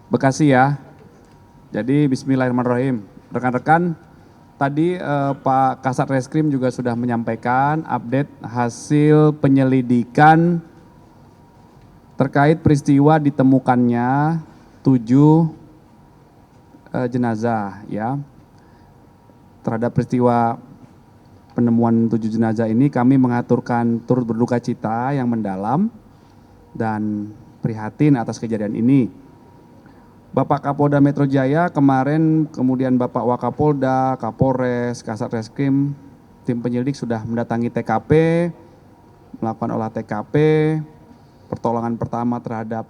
Bekasi ya. Jadi bismillahirrahmanirrahim. Rekan-rekan, tadi Pak Kasat Reskrim juga sudah menyampaikan update hasil penyelidikan terkait peristiwa ditemukannya 7 jenazah ya. Terhadap peristiwa penemuan 7 jenazah ini kami mengaturkan turut berduka cita yang mendalam dan prihatin atas kejadian ini. Bapak Kapolda Metro Jaya kemarin, kemudian Bapak Wakapolda, Kapolres, Kasat Reskrim, tim penyelidik sudah mendatangi TKP, melakukan olah TKP, pertolongan pertama terhadap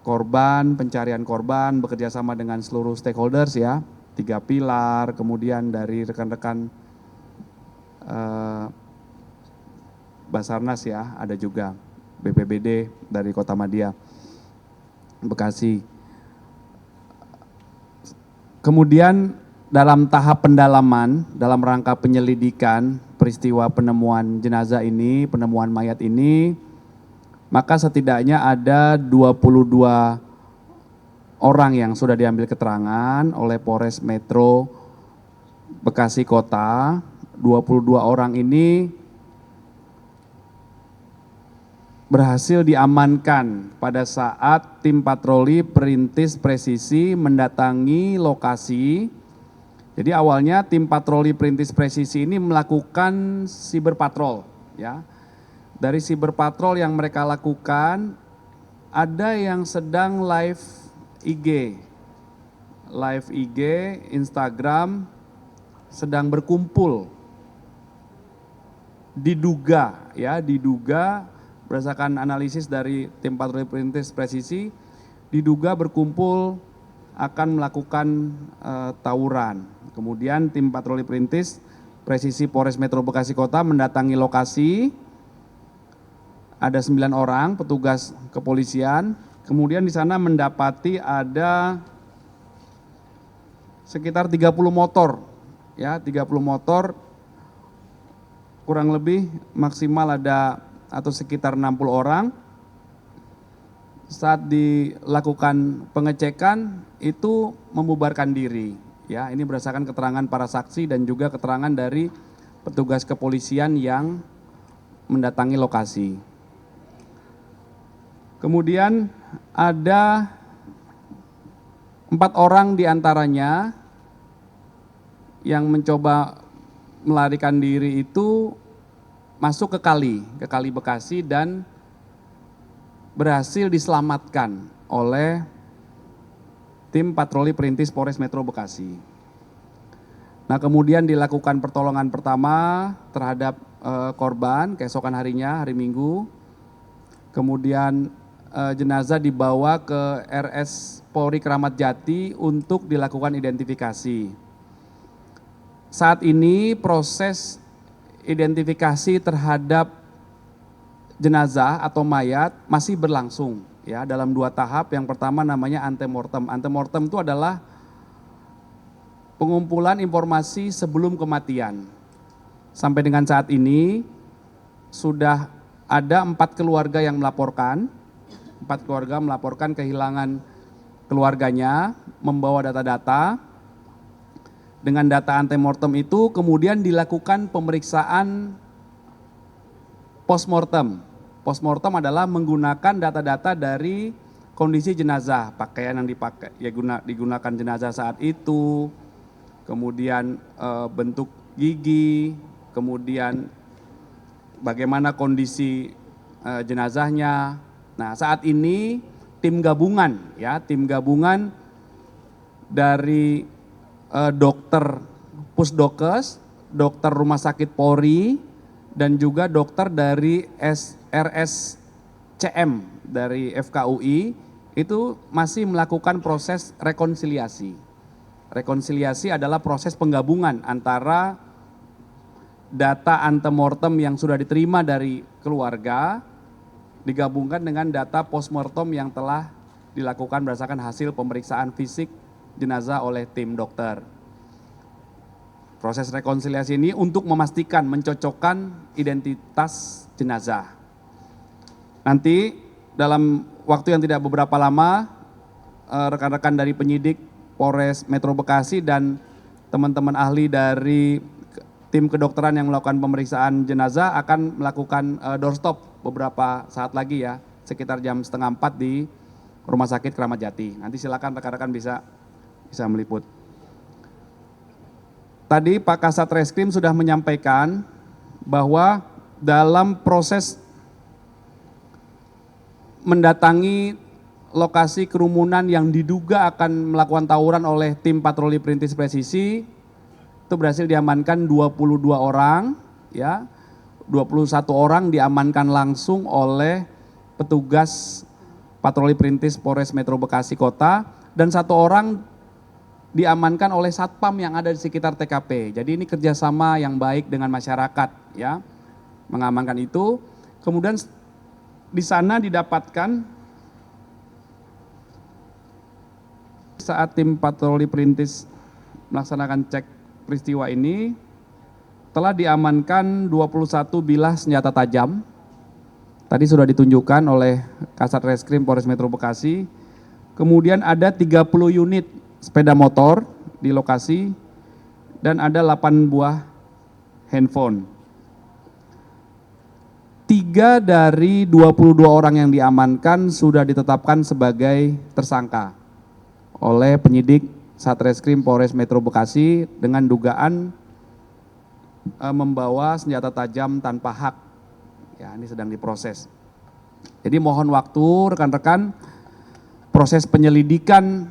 korban, pencarian korban, bekerja sama dengan seluruh stakeholders ya, 3 pilar, kemudian dari rekan-rekan Basarnas ya, ada juga BPBD dari Kota Madia, Bekasi. Kemudian dalam tahap pendalaman, dalam rangka penyelidikan peristiwa penemuan jenazah ini, penemuan mayat ini, maka setidaknya ada 22 orang yang sudah diambil keterangan oleh Polres Metro Bekasi Kota. 22 orang ini berhasil diamankan pada saat tim patroli perintis presisi mendatangi lokasi. Jadi awalnya tim patroli perintis presisi ini melakukan cyberpatrol ya. Dari cyberpatrol yang mereka lakukan, ada yang sedang live IG, Instagram, sedang berkumpul. Diduga berdasarkan analisis dari tim patroli perintis presisi, diduga berkumpul akan melakukan tawuran. Kemudian tim patroli perintis presisi Polres Metro Bekasi Kota mendatangi lokasi, ada 9 orang petugas kepolisian, kemudian di sana mendapati ada sekitar 30 motor, ya 30 motor, kurang lebih maksimal ada atau sekitar 60 orang. Saat dilakukan pengecekan itu membubarkan diri. Ya, ini berdasarkan keterangan para saksi dan juga keterangan dari petugas kepolisian yang mendatangi lokasi. Kemudian ada 4 orang diantaranya yang mencoba melarikan diri itu masuk ke kali Bekasi dan berhasil diselamatkan oleh tim patroli perintis Polres Metro Bekasi. Nah, kemudian dilakukan pertolongan pertama terhadap korban keesokan harinya, hari Minggu. Kemudian jenazah dibawa ke RS Polri Kramat Jati untuk dilakukan identifikasi. Saat ini proses identifikasi terhadap jenazah atau mayat masih berlangsung ya dalam 2 tahap. Yang pertama namanya antemortem. Antemortem itu adalah pengumpulan informasi sebelum kematian. Sampai dengan saat ini sudah ada 4 keluarga yang melaporkan. 4 keluarga melaporkan kehilangan keluarganya, membawa data-data. Dengan data antemortem itu kemudian dilakukan pemeriksaan postmortem. Postmortem adalah menggunakan data-data dari kondisi jenazah, pakaian yang dipakai, ya digunakan jenazah saat itu, kemudian bentuk gigi, kemudian bagaimana kondisi jenazahnya. Nah, saat ini tim gabungan dari dokter Pusdokes, dokter Rumah Sakit Polri, dan juga dokter dari RSCM dari FKUI itu masih melakukan proses rekonsiliasi. Rekonsiliasi adalah proses penggabungan antara data antemortem yang sudah diterima dari keluarga digabungkan dengan data postmortem yang telah dilakukan berdasarkan hasil pemeriksaan fisik jenazah oleh tim dokter. Proses rekonsiliasi ini untuk memastikan, mencocokkan identitas jenazah. Nanti dalam waktu yang tidak beberapa lama, rekan-rekan dari penyidik Polres Metro Bekasi dan teman-teman ahli dari tim kedokteran yang melakukan pemeriksaan jenazah akan melakukan doorstop beberapa saat lagi ya, sekitar jam 3:30 di Rumah Sakit Kramat Jati. Nanti silakan rekan-rekan bisa meliput. Tadi Pak Kasat Reskrim sudah menyampaikan bahwa dalam proses mendatangi lokasi kerumunan yang diduga akan melakukan tawuran oleh tim patroli perintis presisi, itu berhasil diamankan 22 orang, ya, 21 orang diamankan langsung oleh petugas patroli perintis Polres Metro Bekasi Kota, dan 1 orang diamankan oleh satpam yang ada di sekitar TKP. Jadi ini kerjasama yang baik dengan masyarakat, ya, mengamankan itu. Kemudian di sana didapatkan saat tim patroli perintis melaksanakan cek peristiwa ini telah diamankan 21 bilah senjata tajam. Tadi sudah ditunjukkan oleh Kasat Reskrim Polres Metro Bekasi. Kemudian ada 30 unit sepeda motor di lokasi dan ada 8 buah handphone. 3 dari 22 orang yang diamankan sudah ditetapkan sebagai tersangka oleh penyidik Satreskrim Polres Metro Bekasi dengan dugaan membawa senjata tajam tanpa hak. Ya, ini sedang diproses. Jadi mohon waktu rekan-rekan, proses penyelidikan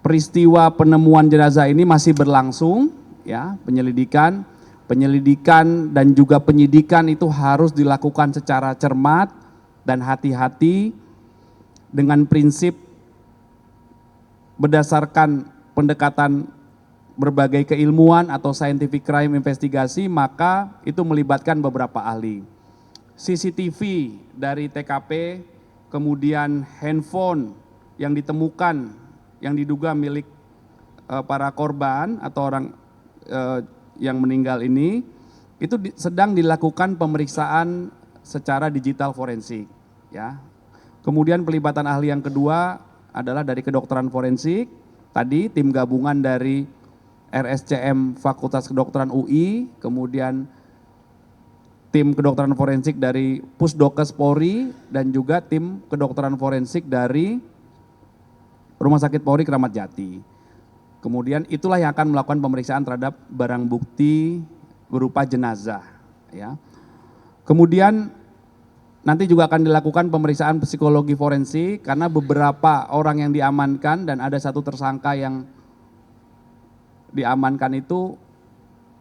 peristiwa penemuan jenazah ini masih berlangsung, ya, penyelidikan dan juga penyidikan itu harus dilakukan secara cermat dan hati-hati dengan prinsip berdasarkan pendekatan berbagai keilmuan atau scientific crime investigasi, maka itu melibatkan beberapa ahli. CCTV dari TKP, kemudian handphone yang ditemukan yang diduga milik para korban atau orang yang meninggal ini, itu sedang dilakukan pemeriksaan secara digital forensik, ya. Kemudian pelibatan ahli yang kedua adalah dari kedokteran forensik, tadi tim gabungan dari RSCM Fakultas Kedokteran UI, kemudian tim kedokteran forensik dari Pusdokes Polri, dan juga tim kedokteran forensik dari Rumah Sakit Polri Kramat Jati. Kemudian itulah yang akan melakukan pemeriksaan terhadap barang bukti berupa jenazah, ya. Kemudian nanti juga akan dilakukan pemeriksaan psikologi forensik karena beberapa orang yang diamankan dan ada 1 tersangka yang diamankan itu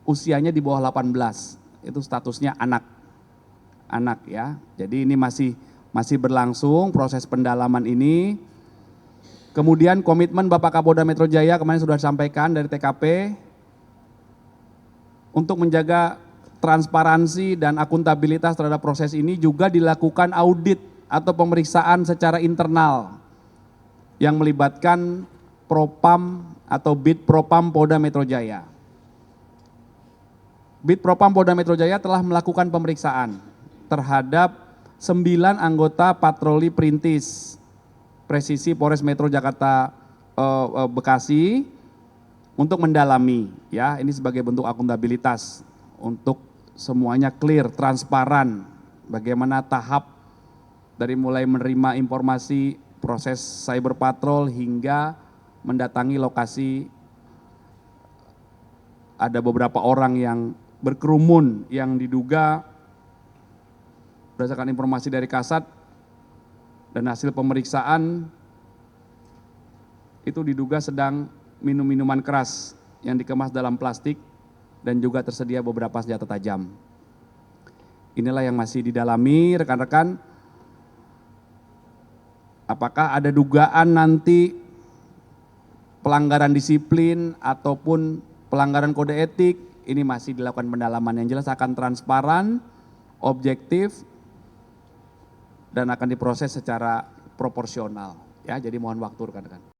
usianya di bawah 18, itu statusnya anak, ya. Jadi ini masih berlangsung proses pendalaman ini. Kemudian komitmen Bapak Kapolda Metro Jaya kemarin sudah disampaikan dari TKP untuk menjaga transparansi dan akuntabilitas terhadap proses ini, juga dilakukan audit atau pemeriksaan secara internal yang melibatkan Propam atau Bid Propam Polda Metro Jaya. Bid Propam Polda Metro Jaya telah melakukan pemeriksaan terhadap 9 anggota patroli perintis presisi Polres Metro Jakarta Bekasi untuk mendalami, ya, ini sebagai bentuk akuntabilitas untuk semuanya clear, transparan, bagaimana tahap dari mulai menerima informasi proses cyber patrol hingga mendatangi lokasi. Ada beberapa orang yang berkerumun yang diduga berdasarkan informasi dari Kasat dan hasil pemeriksaan itu diduga sedang minum minuman keras yang dikemas dalam plastik dan juga tersedia beberapa senjata tajam. Inilah yang masih didalami rekan-rekan. Apakah ada dugaan nanti pelanggaran disiplin ataupun pelanggaran kode etik, ini masih dilakukan pendalaman. Yang jelas akan transparan, objektif, dan akan diproses secara proporsional, ya. Jadi mohon waktu rekan-rekan.